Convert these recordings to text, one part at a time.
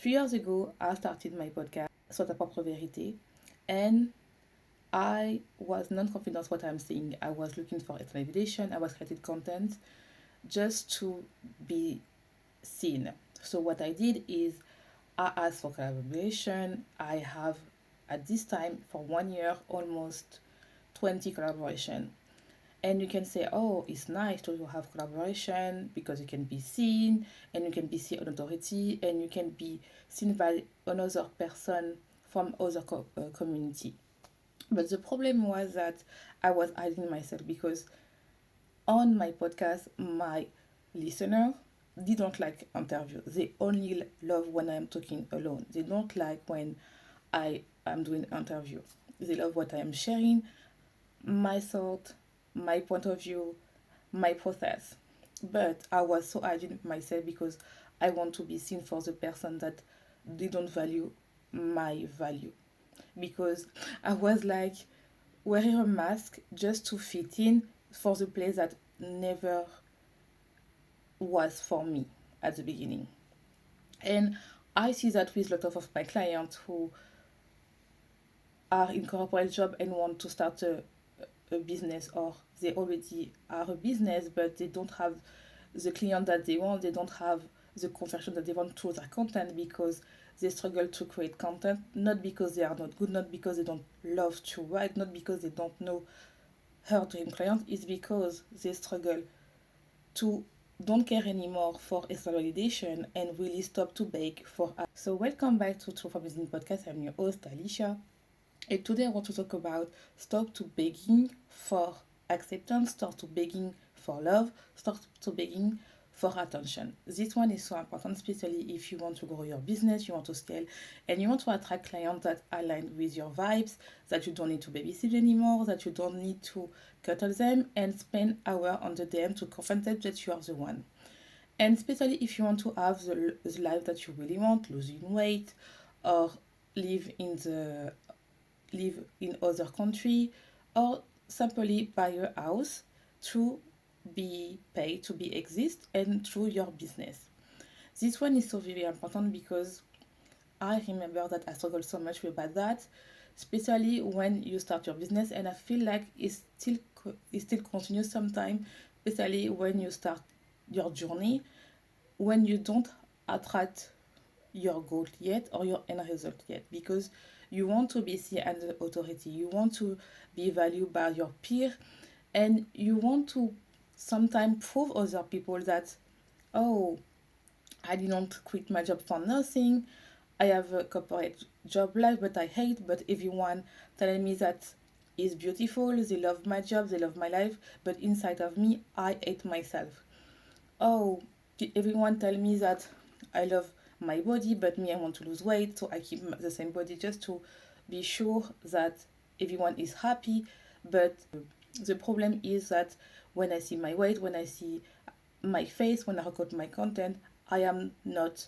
3 years ago, I started my podcast, Soit ta propre vérité, and I was not confident what I'm saying. I was looking for external validation. I was creating content just to be seen. So what I did is I asked for collaboration. I have at this time for 1 year almost 20 collaboration. And you can say, oh, it's nice to have collaboration because you can be seen and you can be seen on authority and you can be seen by another person from other community. But the problem was that I was hiding myself because on my podcast, my listener, they don't like interview. They only love when I'm talking alone. They don't like when I am doing interview. They love what I am sharing, my thought, my point of view, my process. But I was so hiding myself because I want to be seen for the person that they don't value my value. Because I was like wearing a mask just to fit in for the place that never was for me at the beginning. And I see that with a lot of my clients who are in corporate job and want to start a business, or they already are a business but they don't have the client that they want, they don't have the conversion that they want through their content because they struggle to create content, not because they are not good, not because they don't love to write, not because they don't know how to aim clients, it's because they struggle to don't care anymore for external validation and really stop to beg for us. So welcome back to True for Business Podcast. I'm your host Alicia, and today I want to talk about stop to begging for acceptance, start to begging for love, start to begging for attention. This one is so important, especially if you want to grow your business, you want to scale, and you want to attract clients that align with your vibes, that you don't need to babysit anymore, that you don't need to cuddle them and spend hours on the DM to convince them that you are the one. And especially if you want to have the life that you really want, losing weight, or live in the live in other country, or simply buy a house to be paid, to be exist, and through your business. This one is so very important because I remember that I struggled so much about that, especially when you start your business, and I feel like it still continues sometimes, especially when you start your journey, when you don't attract your goal yet or your end result yet, because you want to be seen as an authority, you want to be valued by your peer, and you want to sometimes prove other people that, oh, I didn't quit my job for nothing. I have a corporate job life, but I hate. But everyone telling me that is beautiful. They love my job, they love my life, but inside of me, I hate myself. Oh, everyone tell me that I love my body, but me, I want to lose weight, so I keep the same body just to be sure that everyone is happy. But the problem is that when I see my weight, when I see my face, when I record my content, I am not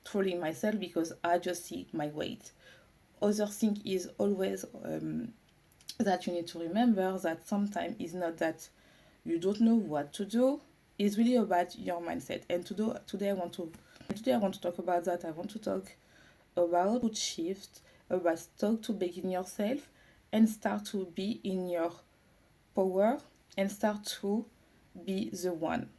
trolling myself because I just see my weight. Other thing is always that you need to remember that sometimes it's not that you don't know what to do. It's really about your mindset. And today I want to talk about that. I want to talk about to shift, about start to begin yourself and start to be in your power and start to be the one.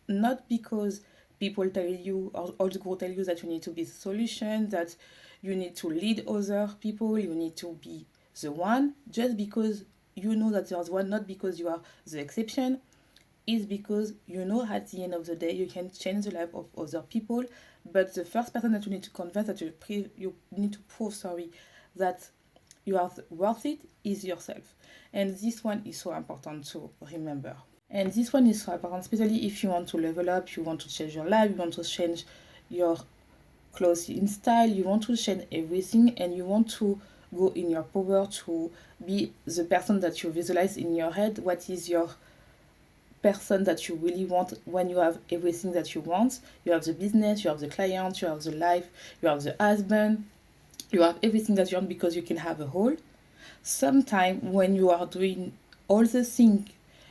Not because people tell you or all the people tell you that you need to be the solution, that you need to lead other people, you need to be the one, just because you know that there's one, not because you are the exception, is because you know at the end of the day you can change the life of other people, but the first person that you need to convince, that you need to prove, that you are worth it, is yourself. And this one is so important to remember. And this one is so important, especially if you want to level up, you want to change your life, you want to change your clothing style, you want to change everything, and you want to go in your power to be the person that you visualize in your head. What is your person that you really want when you have everything that you want? You have the business, you have the client, you have the life, you have the husband, you have everything that you want because you can have a whole. Sometime when you are doing all the things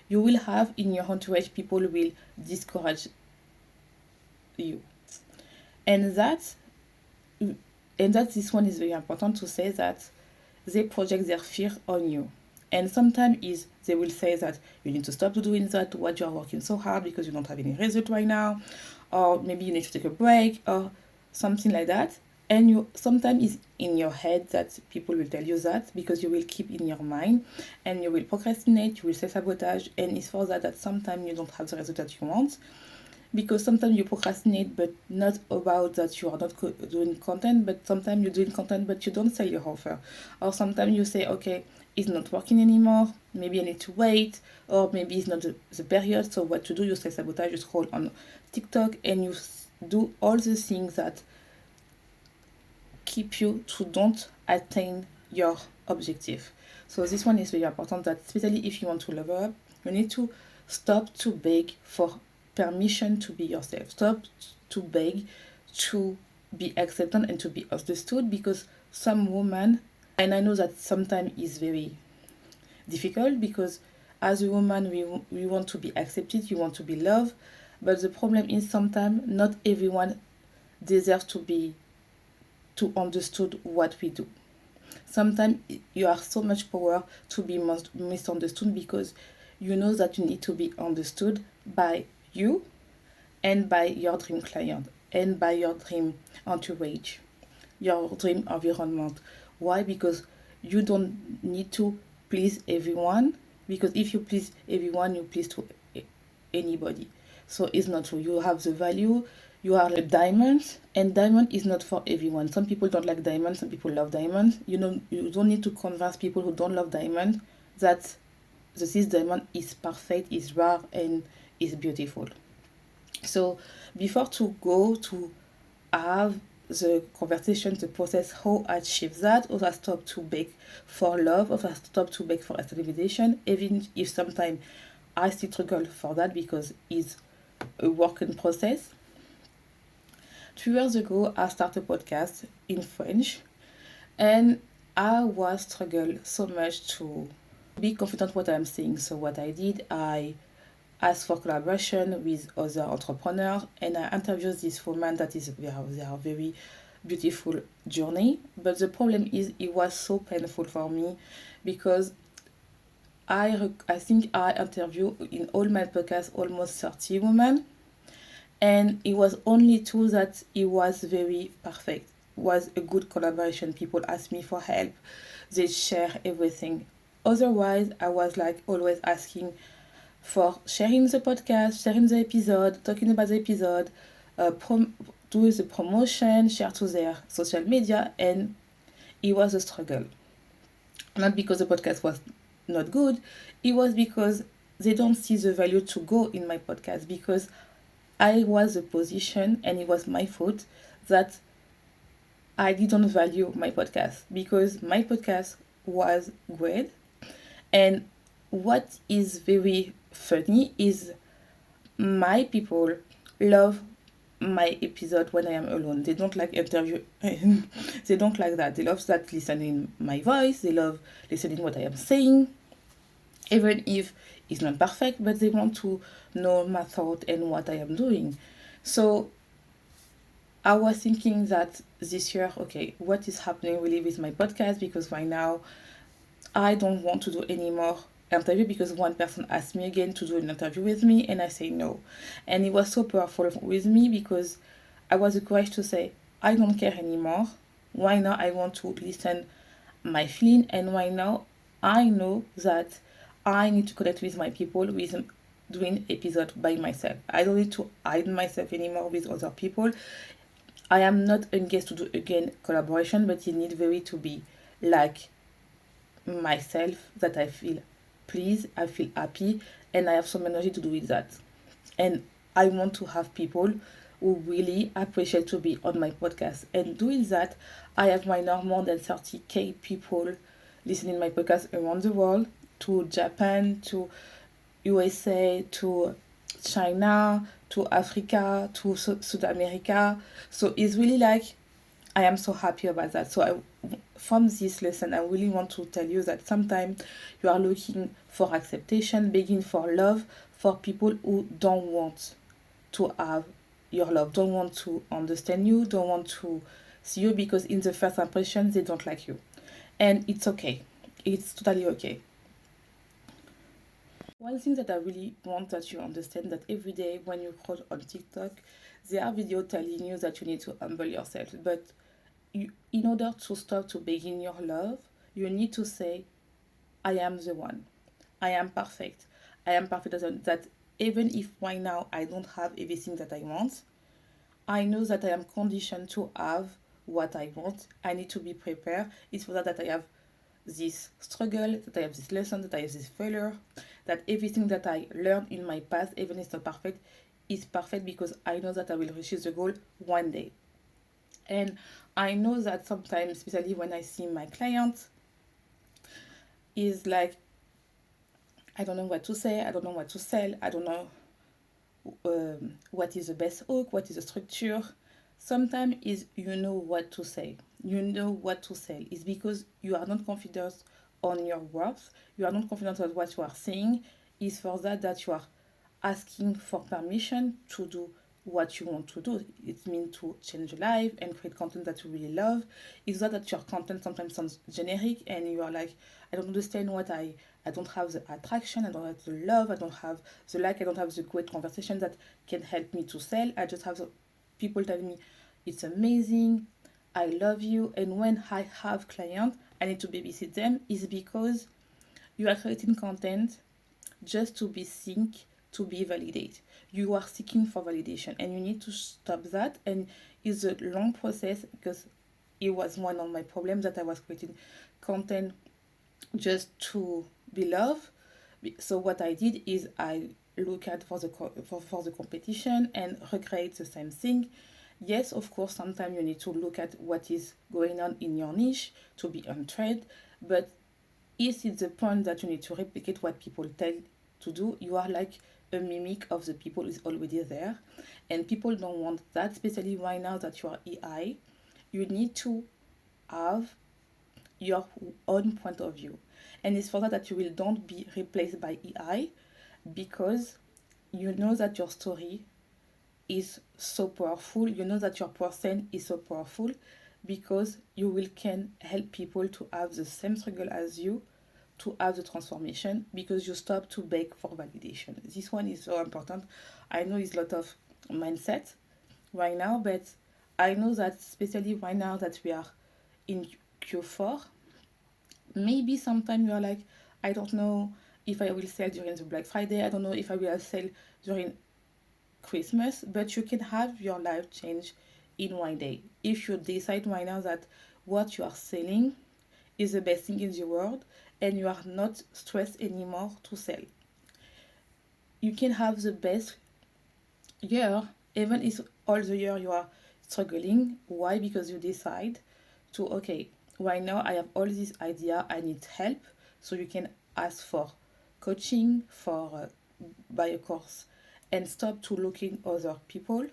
you will have in your entourage, people will discourage you. And that and that this one is very important to say that they project their fear on you. And sometimes is they will say that you need to stop doing that, what you are working so hard because you don't have any result right now, or maybe you need to take a break or something like that. And you sometimes it's in your head that people will tell you that because you will keep in your mind and you will procrastinate, you will self-sabotage, and it's for that that sometimes you don't have the result that you want because sometimes you procrastinate but not about that you are not doing content, but sometimes you're doing content but you don't sell your offer, or sometimes you say okay, it's not working anymore, maybe I need to wait, or maybe it's not the period. So what to do, you self-sabotage, you scroll on TikTok and you do all the things that keep you to don't attain your objective. So this one is very important, that especially if you want to level up, you need to stop to beg for permission to be yourself. Stop to beg to be accepted and to be understood, because some woman, and I know that sometimes is very difficult, because as a woman we want to be accepted, you want to be loved, but the problem is sometimes not everyone deserves to understood what we do. Sometimes you have so much power to be misunderstood because you know that you need to be understood by you and by your dream client and by your dream entourage, your dream environment. Why? Because you don't need to please everyone, because if you please everyone, you please to anybody. So it's not true. You have the value, you are a diamond, and diamond is not for everyone. Some people don't like diamonds, some people love diamonds. You don't need to convince people who don't love diamond that this diamond is perfect, is rare, and is beautiful. So before to go to have the conversation, the process, how I achieve that, or I stop to beg for love, or I stop to beg for validation, even if sometimes I still struggle for that because it's a work in process. 2 years ago, I started a podcast in French, and I was struggle so much to be confident what I'm saying. So what I did, I asked for collaboration with other entrepreneurs, and I interviewed this woman that is they are very beautiful journey. But the problem is it was so painful for me because I think I interviewed in all my podcasts almost 30 women, and it was only two that it was very perfect, was a good collaboration. People asked me for help, they share everything. Otherwise I was like always asking for sharing the podcast, sharing the episode, talking about the episode, do the promotion, share to their social media, and it was a struggle. Not because the podcast was not good, it was because they don't see the value to go in my podcast, because I was a position and it was my fault that I didn't value my podcast, because my podcast was great. And what is very funny is my people love my episode when I am alone. They don't like interview. They don't like that. They love that listening my voice. They love listening what I am saying, even if it's not perfect. But they want to know my thought and what I am doing. So I was thinking that this year, okay, what is happening really with my podcast? Because right now I don't want to do any more interview, because one person asked me again to do an interview with me and I say no. And it was so powerful with me because I was the courage to say I don't care anymore. Why now I want to listen my feeling, and why now I know that I need to connect with my people with doing episode by myself. I don't need to hide myself anymore with other people. I am not engaged to do again collaboration, but it need very to be like myself, that I feel pleased, I feel happy, and I have some energy to do with that. And I want to have people who really appreciate to be on my podcast. And doing that, I have right now more than 30K people listening my podcast around the world, to Japan, to USA, to China, to Africa, to South America. So it's really like I am so happy about that. So from this lesson, I really want to tell you that sometimes you are looking for acceptation, begging for love, for people who don't want to have your love, don't want to understand you, don't want to see you because in the first impression they don't like you. And it's okay. It's totally okay. One thing that I really want that you understand that every day when you scroll on TikTok, there are videos telling you that you need to humble yourself. But in order to start to begin your love, you need to say, I am the one. I am perfect. I am perfect that even if right now I don't have everything that I want, I know that I am conditioned to have what I want. I need to be prepared. It's for that I have this struggle, that I have this lesson, that I have this failure, that everything that I learned in my past, even if it's not perfect, is perfect because I know that I will reach the goal one day. And I know that sometimes, especially when I see my clients, is like, I don't know what to say, I don't know what to sell, I don't know what is the best hook, what is the structure. Sometimes is you know what to say, you know what to sell. It's because you are not confident on your words, you are not confident on what you are saying. It's for that that you are asking for permission to do what you want to do. It means to change your life and create content that you really love. It's not that your content sometimes sounds generic and you are like, I don't understand what I don't have the attraction, I don't have the love, I don't have the like, I don't have the great conversation that can help me to sell. I just have the people telling me it's amazing, I love you. And when I have clients, I need to babysit them is because you are creating content just to be seen, to be validated. You are seeking for validation and you need to stop that. And it's a long process because it was one of my problems that I was creating content just to be loved. So what I did is I look at for the competition and recreate the same thing. Yes, of course, sometimes you need to look at what is going on in your niche to be on trend, but is it the point that you need to replicate what people tell to do? You are like a mimic of the people is already there, and people don't want that. Especially right now that you are AI, you need to have your own point of view, and it's for that that you will don't be replaced by AI because you know that your story is so powerful. You know that your person is so powerful because you will can help people to have the same struggle as you to have the transformation because you stop to beg for validation. This one is so important. I know it's a lot of mindset right now, but I know that especially right now that we are in Q4, maybe sometime you are like, I don't know if I will sell during the Black Friday, I don't know if I will sell during Christmas, but you can have your life change in one day. If you decide right now that what you are selling is the best thing in the world and you are not stressed anymore to sell. You can have the best year, even if all the year you are struggling. Why? Because you decide to, okay, right now I have all this idea, I need help. So you can ask for coaching, for buy a course, and stop to looking other people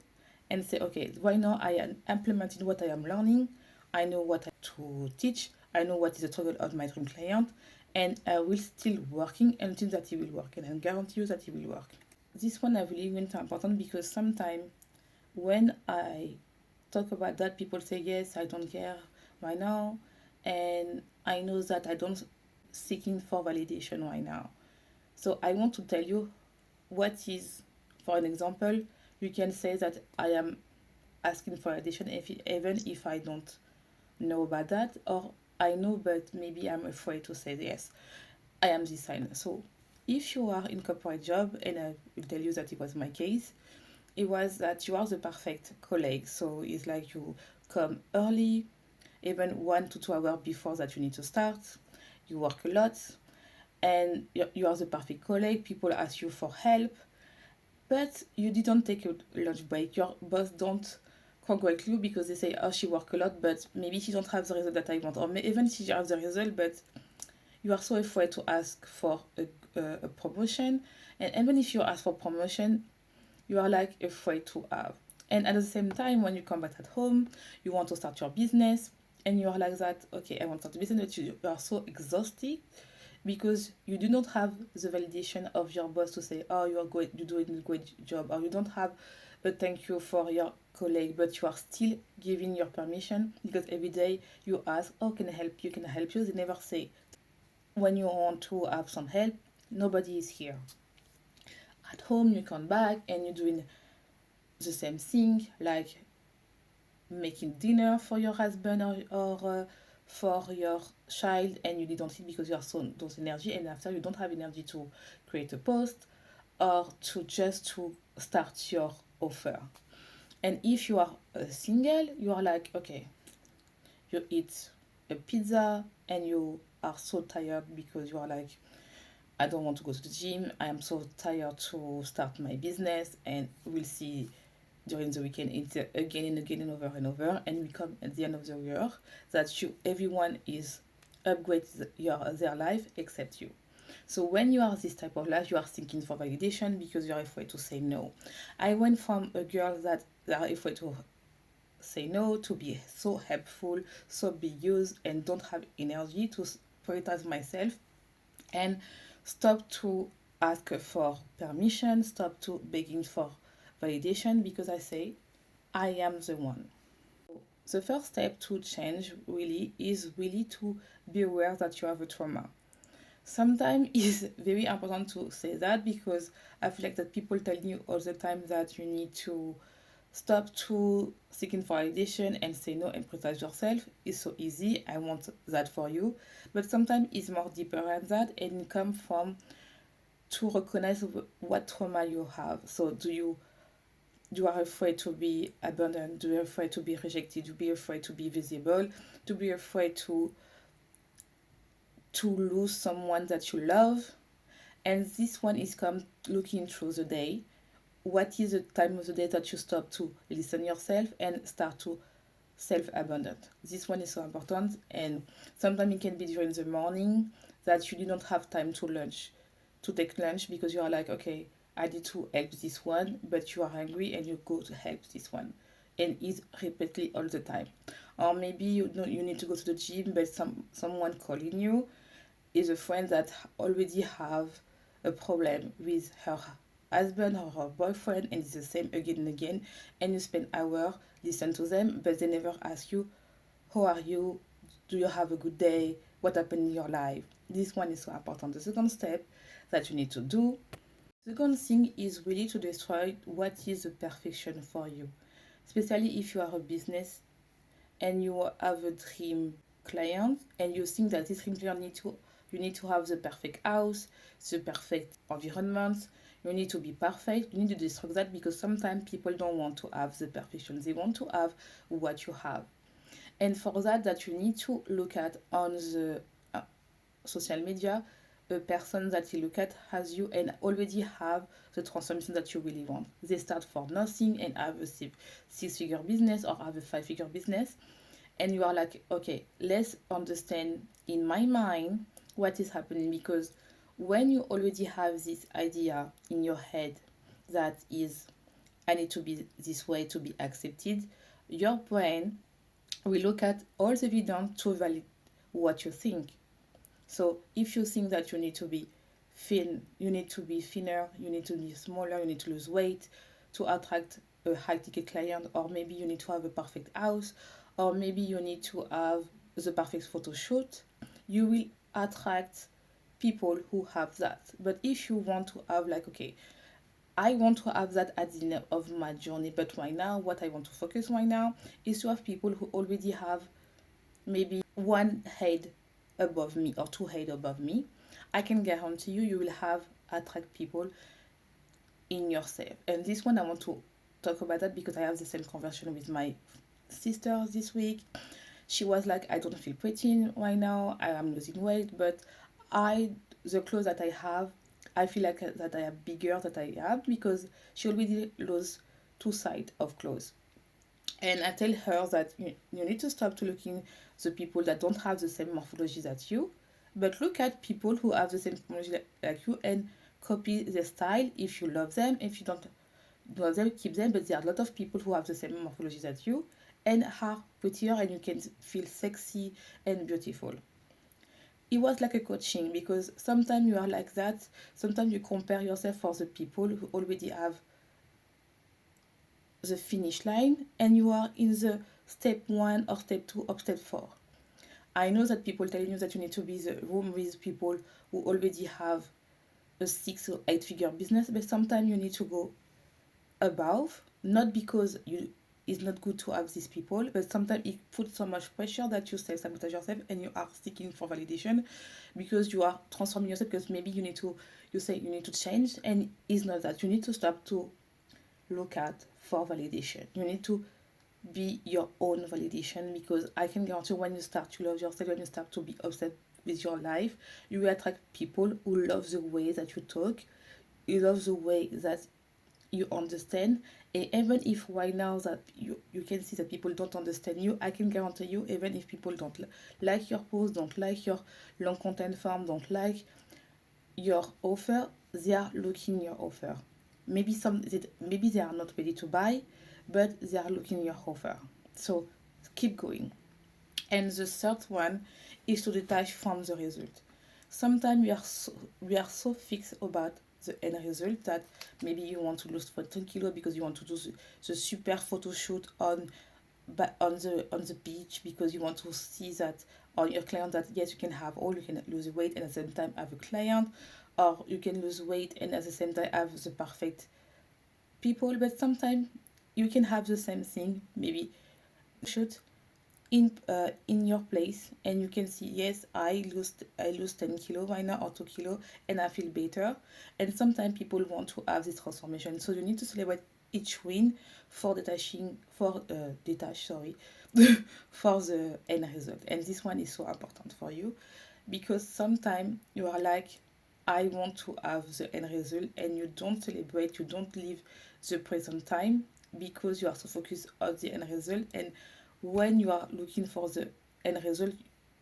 and say, okay, right now I am implementing what I am learning. I know what I to teach. I know what is the struggle of my dream client, and I will still working until that he will work, and I guarantee you that he will work. This one I really want to important because sometimes when I talk about that, people say yes, I don't care right now, and I know that I don't seeking for validation right now. So I want to tell you what is, for an example, you can say that I am asking for validation even if I don't know about that, or I know but maybe I'm afraid to say yes. I am this sign. So if you are in corporate job, and I will tell you that it was my case, it was that you are the perfect colleague. So it's like you come early, even 1 to 2 hours before that you need to start. You work a lot, and you are the perfect colleague. People ask you for help, but you didn't take a lunch break. Your boss don't congratulate you because they say, oh, she work a lot, but maybe she don't have the result that I want, or even she has the result, but you are so afraid to ask for a promotion. And even if you ask for promotion, you are like afraid to have. And at the same time, when you come back at home, you want to start your business, and you are like that, okay, I want to start a business, but you are so exhausted because you do not have the validation of your boss to say, oh, you're doing a great job, or you don't have a thank you for your colleague, but you are still giving your permission because every day you ask, oh, can I help you? Can I help you? They never say. When you want to have some help, nobody is here. At home, you come back and you're doing the same thing, like making dinner for your husband or for your child, and you didn't eat because you are so those energy, and after you don't have energy to create a post or to just to start your offer. And if you are single, you are like, okay, you eat a pizza and you are so tired because you are like, I don't want to go to the gym. I am so tired to start my business, and we'll see during the weekend it's again and again and over. And we come at the end of the year that everyone is upgrade their life except you. So when you are this type of life, you are thinking for validation because you are afraid to say no. I went from a girl that are afraid to say no, to be so helpful, so be used, and don't have energy to prioritize myself, and stop to ask for permission, stop to begging for validation because I say I am the one. The first step to change really is really to be aware that you have a trauma. Sometimes it's very important to say that because I feel like that people tell you all the time that you need to stop to seeking for validation and say no and prioritize yourself. It's so easy. I want that for you. But sometimes it's more deeper than that, and it comes from to recognize what trauma you have. So you are afraid to be abandoned, do you afraid to be rejected, do you be afraid to be visible, to be afraid to lose someone that you love. And this one is come looking through the day. What is the time of the day that you stop to listen yourself and start to self-abandon? This one is so important, and sometimes it can be during the morning that you do not have time to take lunch because you are like, okay, I need to help this one, but you are hungry and you go to help this one, and it's repeatedly all the time. Or maybe you know you need to go to the gym, but someone calling you is a friend that already have a problem with her husband or her boyfriend, and it's the same again and again, and you spend hours listen to them, but they never ask you, how are you? Do you have a good day? What happened in your life? This one is so important. The second step that you need to do, second thing is really to destroy what is the perfection for you, especially if you are a business and you have a dream client and you think that this dream client you need to have the perfect house, the perfect environment, you need to be perfect, you need to destroy that because sometimes people don't want to have the perfection, they want to have what you have. And for that you need to look at on the social media a person that you look at has you and already have the transformation that you really want. They start for nothing and have a six-figure business or have a five-figure business, and you are like, okay, let's understand in my mind what is happening, because when you already have this idea in your head that is, I need to be this way to be accepted, your brain will look at all the evidence to validate what you think. So if you think that you need to be thin, you need to be thinner, you need to be smaller, you need to lose weight to attract a high ticket client, or maybe you need to have a perfect house, or maybe you need to have the perfect photo shoot, you will attract people who have that. But if you want to have like, okay, I want to have that at the end of my journey, but right now what I want to focus right now is to have people who already have maybe one head above me or two head above me. I can guarantee you will have attract people in yourself. And this one I want to talk about that because I have the same conversation with my sister this week. She was like, I don't feel pretty right now, I am losing weight, but I the clothes that I have, I feel like that I am bigger that I have because she already lost two sides of clothes. And I tell her that you need to stop to looking the people that don't have the same morphology as you, but look at people who have the same morphology like you and copy their style if you love them. If you don't love them, keep them. But there are a lot of people who have the same morphology as you and are prettier, and you can feel sexy and beautiful. It was like a coaching because sometimes you are like that. Sometimes you compare yourself for the people who already have the finish line and you are in the step 1 or step 2 or step 4. I know that people telling you that you need to be the room with people who already have a 6 or 8 figure business, but sometimes you need to go above, not because you it's not good to have these people, but sometimes it puts so much pressure that you self-sabotage yourself and you are seeking for validation because you are transforming yourself, because maybe you say you need to change, and it's not that. You need to stop to look at for validation. You need to be your own validation, because I can guarantee when you start to love yourself, when you start to be obsessed with your life, you will attract people who love the way that you talk, you love the way that you understand. And even if right now that you can see that people don't understand you, I can guarantee you, even if people don't like your post, don't like your long content form, don't like your offer, they are looking your offer. Maybe they are not ready to buy, but they are looking your offer. So keep going. And the third one is to detach from the result. Sometimes we are so fixed about the end result that maybe you want to lose 14 kilo because you want to do the super photo shoot on the beach, because you want to see that on your client that yes, you can have all, you can lose weight and at the same time have a client, or you can lose weight and at the same time have the perfect people. But sometimes you can have the same thing, maybe shoot in your place, and you can see yes, I lose 10 kilo right now or 2 kilo and I feel better. And sometimes people want to have this transformation, so you need to celebrate each win for detach, sorry, for the end result. And this one is so important for you, because sometimes you are like, I want to have the end result, and you don't celebrate, you don't live the present time because you are so focused on the end result. And when you are looking for the end result,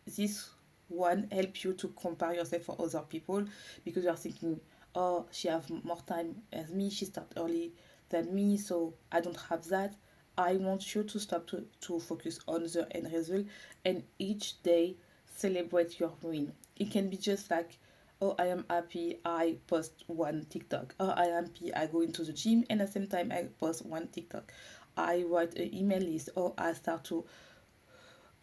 this one help you to compare yourself for other people, because you are thinking, oh, she have more time as me, she start early than me, so I don't have that. I want you to stop to focus on the end result, and each day celebrate your win. It can be just like, oh, I am happy I post one TikTok. Oh, I am happy I go into the gym and at the same time I post one TikTok. I write an email list, or I start to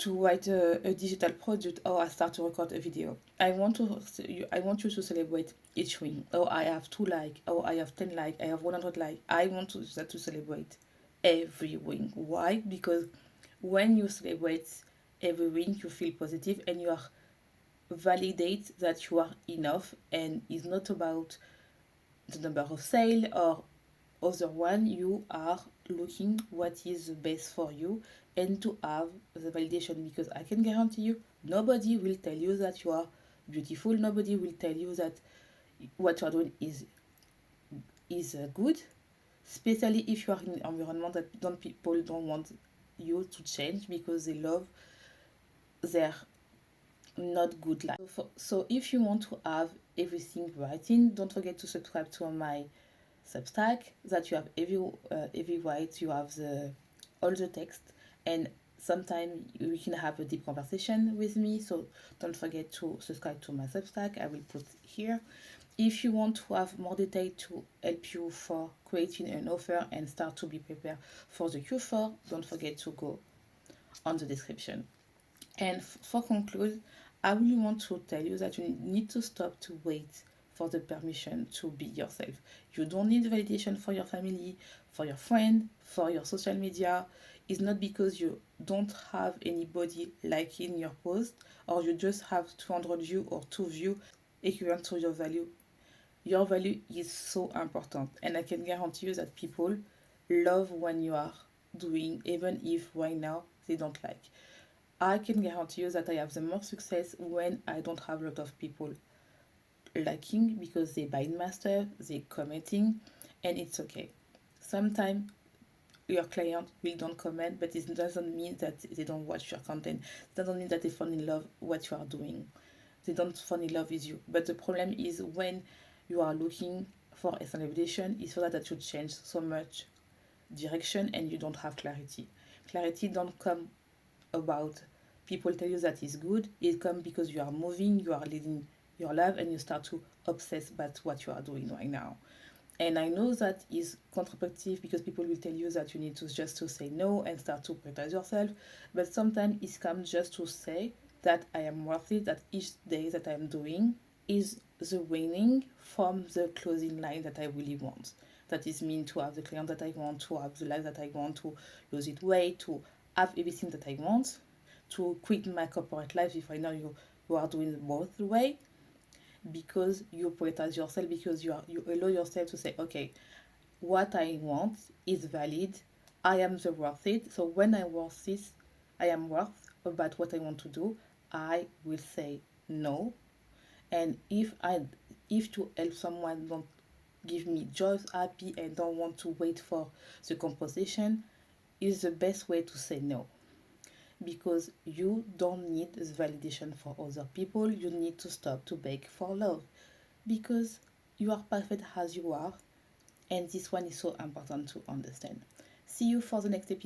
write a digital product, or I start to record a video. I want you to celebrate each win. Oh, I have 2 like, oh, I have 10 like, I have 100 like. I want to celebrate every win. Why? Because when you celebrate every win, you feel positive and you are validate that you are enough, and it's not about the number of sale or other one. You are looking what is the best for you, and to have the validation, because I can guarantee you nobody will tell you that you are beautiful, nobody will tell you that what you are doing is good, especially if you are in an environment that don't people don't want you to change because they love their not good life. So if you want to have everything writing, don't forget to subscribe to my Substack, that you have every right, you have the all the text, and sometimes we can have a deep conversation with me. So don't forget to subscribe to my Substack. I will put here. If you want to have more detail to help you for creating an offer and start to be prepared for the Q4, don't forget to go on the description. And for conclude, I really want to tell you that you need to stop to wait for the permission to be yourself. You don't need validation for your family, for your friend, for your social media. It's not because you don't have anybody liking your post, or you just have 200 views or 2 views equivalent to your value. Your value is so important, and I can guarantee you that people love when you are doing, even if right now they don't like. I can guarantee you that I have the more success when I don't have a lot of people liking, because they buy my stuff, they commenting, and it's okay. Sometimes your client will don't comment, but it doesn't mean that they don't watch your content. It doesn't mean that they fall in love what you are doing. They don't fall in love with you. But the problem is when you are looking for a celebration, it's for that you change so much direction and you don't have clarity. Clarity don't come about people tell you that is good. It comes because you are moving, you are leading your life, and you start to obsess about what you are doing right now. And I know that is counterproductive because people will tell you that you need to just to say no and start to prioritize yourself. But sometimes it comes just to say that I am worth it, that each day that I'm doing is the winning from the closing line that I really want. That is mean to have the client that I want, to have the life that I want, to lose it weight, to have everything that I want, to quit my corporate life if I know you are doing both the way, because you prioritize yourself, because you allow yourself to say, okay, what I want is valid. I am the worth it. So when I worth this, I am worth about what I want to do, I will say no. And if to help someone don't give me joy, happy, and don't want to wait for the compensation, is the best way to say no, because you don't need this validation for other people. You need to stop to beg for love, because you are perfect as you are, and this one is so important to understand. See you for the next episode.